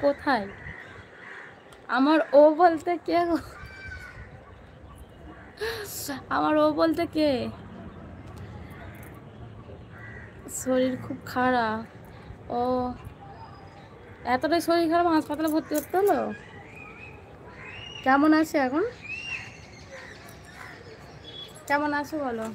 কোথায়? আমার ও বলতে কে গো? আমার ও বলতে কে? শরীর খুব খারাপ। ও এতটাই শরীর খারাপ, হাসপাতালে ভর্তি করতে হলো? কেমন আছে এখন? কেমন আছো বলো?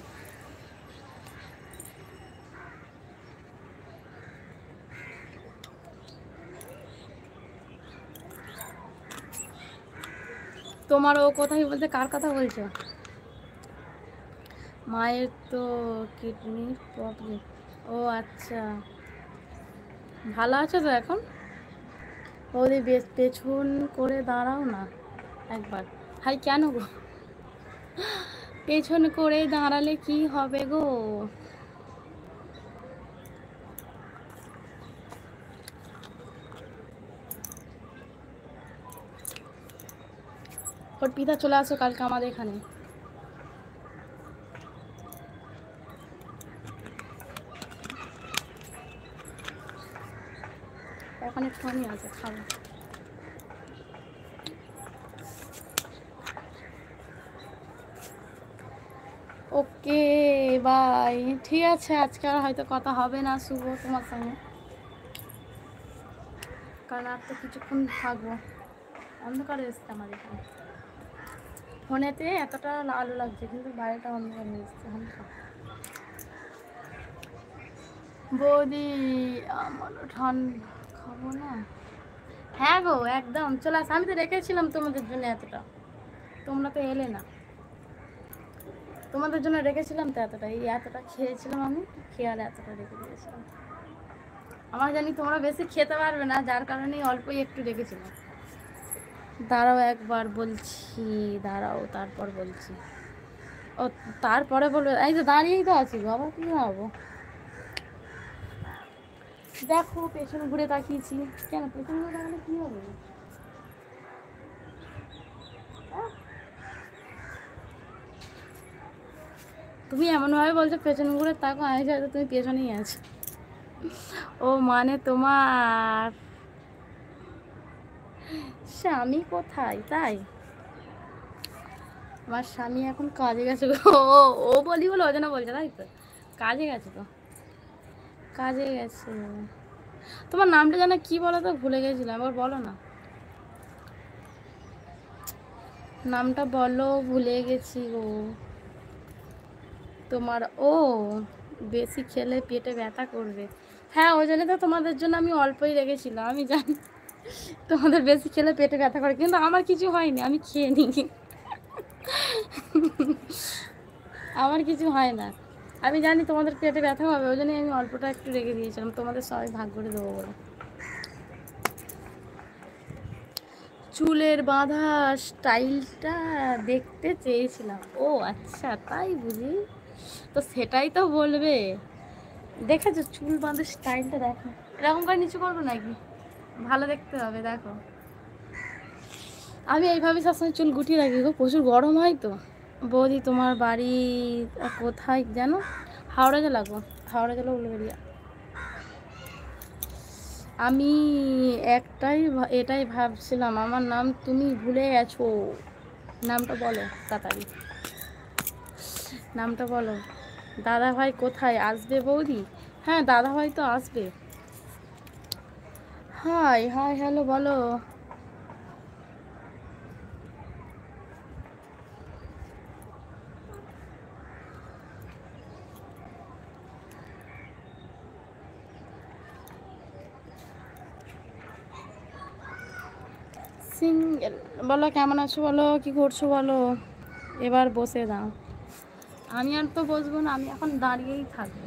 তোমার ও কোথায় বলতে কার কথা বলছো? মায়ের তো কিডনির প্রবলেম। ও আচ্ছা, ভালো আছো তো এখন? ওদের পেছন করে দাঁড়াও না একবার। হাই কেন গো? পেছন করে দাঁড়ালে কি হবে গো? পিতা চলে আসো কালকে আমাদের এখানে। এখন একটুখানি আছে, খাবো। Okay bye. ঠিক আছে, আজকে আর হয়তো কথা হবে না শুভ তোমার সঙ্গে, কারণ আর তো কিছুক্ষণ থাকবো। অন্ধকারে এসছে আমার এখানে, ফোনেতে এতটা আলো লাগছে কিন্তু বাইরেটা অন্ধকার হয়ে এসছে হালকা। বৌদি আমারও ঠান্ডা, খাবো না। হ্যাঁ গো একদম চলে আস, আমি তো রেখেছিলাম তোমাদের জন্য এতটা, তোমরা তো এলে না। তোমাদের জন্য রেখেছিলাম তো এতটা, এই এতটা খেয়েছিলাম আমি, খেয়ালে এতটা রেখে দিয়েছিলাম। আমার জানি তোমরা বেশি খেতে পারবে না, যার কারণে অল্পই একটু রেখেছিলাম। দাঁড়াও একবার বলছি, দাঁড়াও তারপর বলছি। ও তারপরে বলবে? এই তো দাঁড়িয়েই তো আছি গো, আবার কি হবো? দেখো পেছনে ঘুরে তাকিয়েছি, কেন পেছনে ঘুরে তাকালে কি হবে? তুমি এমনভাবে বলছো পেছনে ঘুরে তাকো, আমি হয়তো তুমি পেছনেই আছো। ও মানে তোমার স্বামী কোথায় তাই? আমার স্বামী এখন কাজে গেছে গো। ও ও বলি বলে ওই জন্য বলছে তাই তো, কাজে গেছে তো, কাজে গেছে। তোমার নামটা যেন কি বলো তো, ভুলে গেছিলাম, আবার বলো না নামটা, বলো ভুলে গেছি গো। তোমার ও বেশি খেলে পেটে ব্যথা করবে। হ্যাঁ ওই জন্য তো তোমাদের জন্য আমি অল্পই রেখেছিলাম, আমি জানি তোমাদের বেশি খেলে পেটে ব্যথা করে, কিন্তু আমার কিছু হয়নি, আমি খেয়ে নিই। আমার কিছু হয় না, আমি জানি তোমাদের পেটে ব্যথা হবে, ওই জন্যই আমি অল্পটা একটু রেখে দিয়েছিলাম, তোমাদের সবাই ভাগ করে দেবো বলে। চুলের বাঁধা স্টাইলটা দেখতে চেয়েছিলাম। ও আচ্ছা তাই বুঝি, তো সেটাই তো বলবে। দেখেছো চুল বাঁধার স্টাইলটা, দেখো এরকম করে নিচু করবো নাকি, ভালো দেখতে হবে দেখো। আমি এইভাবে সবসময় চুল গুটিয়ে রাখি গো, প্রচুর গরম হয় তো। বৌদি তোমার বাড়ি কোথায় যেন? হাওড়া জেলা গো, হাওড়া জেলা উলুবেড়িয়া। আমি এটাই ভাবছিলাম, আমার নাম তুমি ভুলে গেছো। নামটা বলো তাড়াতাড়ি, নামটা বলো। দাদা ভাই কোথায় আসবে বৌদি? হ্যাঁ দাদা ভাই তো আসবে। হাই হাই হ্যালো বলো। সিঙ্গেল বলো, কেমন আছো বলো, কি করছো বলো। এবার বসে দাও। আমি আর তো বসবো না, আমি এখন দাঁড়িয়েই থাকবো।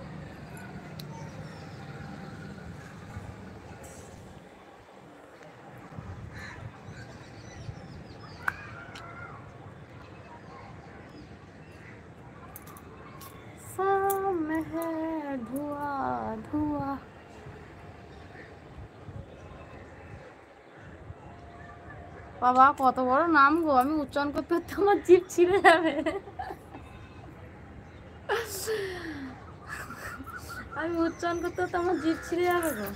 सामने है धुआं धुआं। বাবা কত বড় নাম গো, আমি উচ্চারণ করতে করতে আমার জিভ ছিঁড়ে যাবে। আমি উচ্চারণ করতে করতে আমার জিভ ছিঁড়ে যাবে গো।